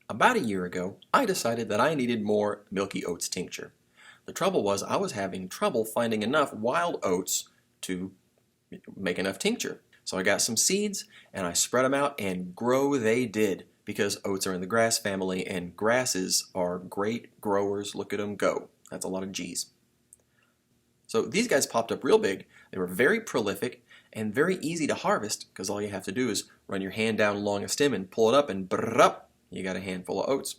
About a year ago, I decided that I needed more Milky Oats tincture. The trouble was I was having trouble finding enough wild oats to make enough tincture. So I got some seeds and I spread them out, and grow they did, because oats are in the grass family and grasses are great growers. Look at them go. That's a lot of G's. So these guys popped up real big. They were very prolific and very easy to harvest, because all you have to do is run your hand down along a stem and pull it up, and brrrr, you got a handful of oats.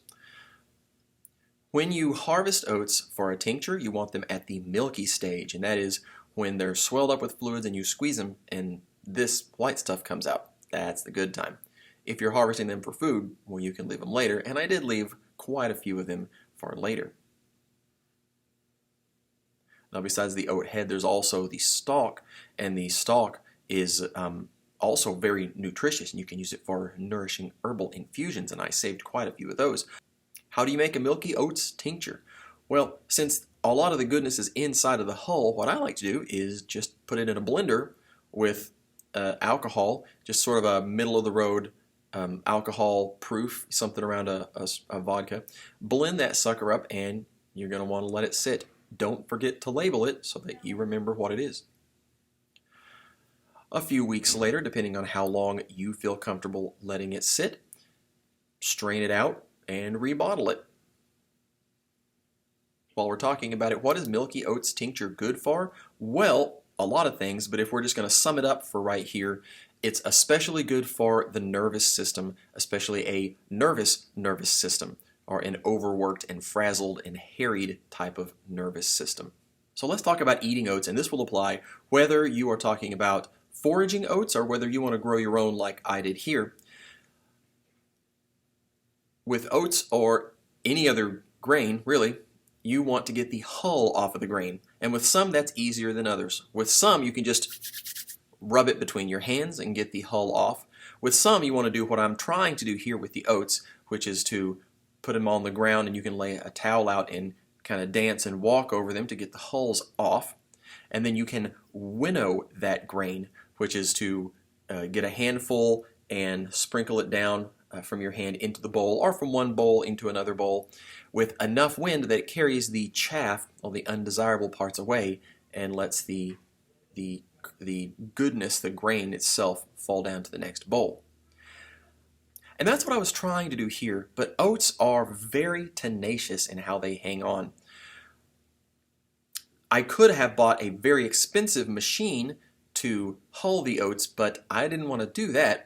When you harvest oats for a tincture, you want them at the milky stage, and that is when they're swelled up with fluids and you squeeze them and this white stuff comes out. That's the good time. If you're harvesting them for food, well, you can leave them later, and I did leave quite a few of them for later. Now, besides the oat head, there's also the stalk, and the stalk is also very nutritious, and you can use it for nourishing herbal infusions, and I saved quite a few of those. How do you make a Milky Oats tincture? Well, since a lot of the goodness is inside of the hull, what I like to do is just put it in a blender with alcohol, just sort of a middle-of-the-road alcohol proof, something around a vodka. Blend that sucker up, and you're going to want to let it sit. Don't forget to label it so that you remember what it is. A few weeks later, depending on how long you feel comfortable letting it sit, strain it out and rebottle it. While we're talking about it, what is Milky Oats tincture good for? Well, a lot of things, but if we're just going to sum it up for right here, it's especially good for the nervous system, especially a nervous system, or an overworked and frazzled and harried type of nervous system. So let's talk about eating oats, and this will apply whether you are talking about foraging oats or whether you want to grow your own like I did here. With oats or any other grain, really, you want to get the hull off of the grain. And with some, that's easier than others. With some, you can just rub it between your hands and get the hull off. With some, you want to do what I'm trying to do here with the oats, which is to put them on the ground, and you can lay a towel out and kind of dance and walk over them to get the hulls off. And then you can winnow that grain, which is to get a handful and sprinkle it down from your hand into the bowl, or from one bowl into another bowl, with enough wind that it carries the chaff, or the undesirable parts, away, and lets the goodness, the grain itself, fall down to the next bowl. And that's what I was trying to do here, but oats are very tenacious in how they hang on. I could have bought a very expensive machine to hull the oats, but I didn't want to do that.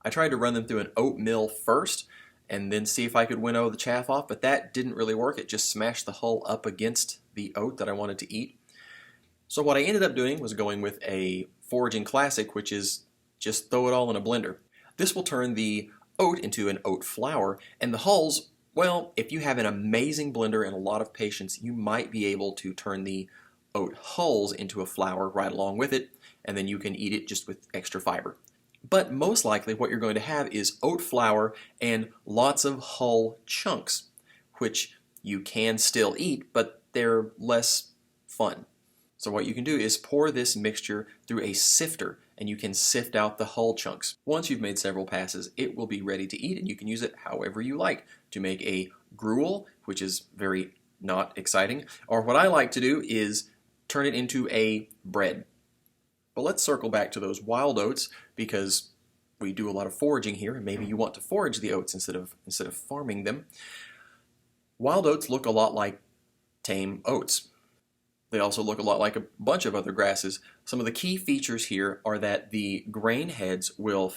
I tried to run them through an oat mill first and then see if I could winnow the chaff off, but that didn't really work. It just smashed the hull up against the oat that I wanted to eat. So what I ended up doing was going with a foraging classic, which is just throw it all in a blender. This will turn the oat into an oat flour, and the hulls, well, if you have an amazing blender and a lot of patience, you might be able to turn the oat hulls into a flour right along with it, and then you can eat it just with extra fiber. But most likely what you're going to have is oat flour and lots of hull chunks, which you can still eat, but they're less fun. So what you can do is pour this mixture through a sifter, and you can sift out the hull chunks. Once you've made several passes, it will be ready to eat, and you can use it however you like to make a gruel, which is very not exciting, or what I like to do is turn it into a bread. But let's circle back to those wild oats, because we do a lot of foraging here, and maybe you want to forage the oats instead of farming them. Wild oats look a lot like tame oats. They also look a lot like a bunch of other grasses. Some of the key features here are that the grain heads will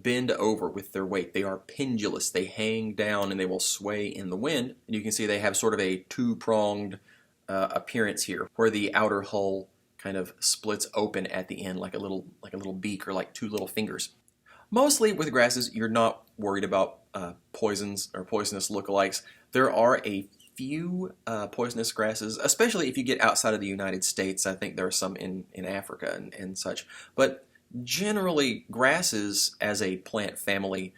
bend over with their weight. They are pendulous. They hang down and they will sway in the wind. And you can see they have sort of a two-pronged appearance here, where the outer hull kind of splits open at the end like a little beak, or like two little fingers. Mostly with grasses, you're not worried about poisons or poisonous lookalikes. There are a few poisonous grasses, especially if you get outside of the United States. I think there are some in Africa and such. But generally, grasses as a plant family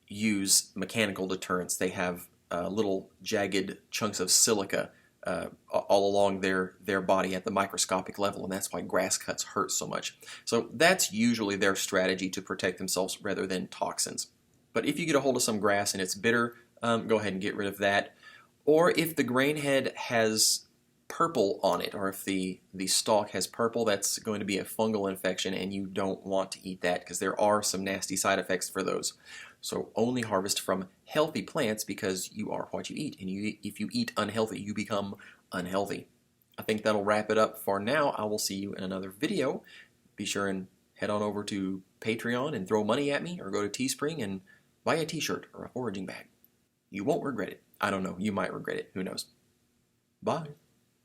use mechanical deterrents. They have little jagged chunks of silica all along their body at the microscopic level, and that's why grass cuts hurt so much. So that's usually their strategy to protect themselves rather than toxins. But if you get a hold of some grass and it's bitter, go ahead and get rid of that. Or if the grain head has purple on it, or if the stalk has purple, that's going to be a fungal infection, and you don't want to eat that because there are some nasty side effects for those. So only harvest from healthy plants because you are what you eat, and if you eat unhealthy, you become unhealthy. I think that'll wrap it up for now. I will see you in another video. Be sure and head on over to Patreon and throw money at me, or go to Teespring and buy a t-shirt or a foraging bag. You won't regret it. I don't know. You might regret it. Who knows? Bye.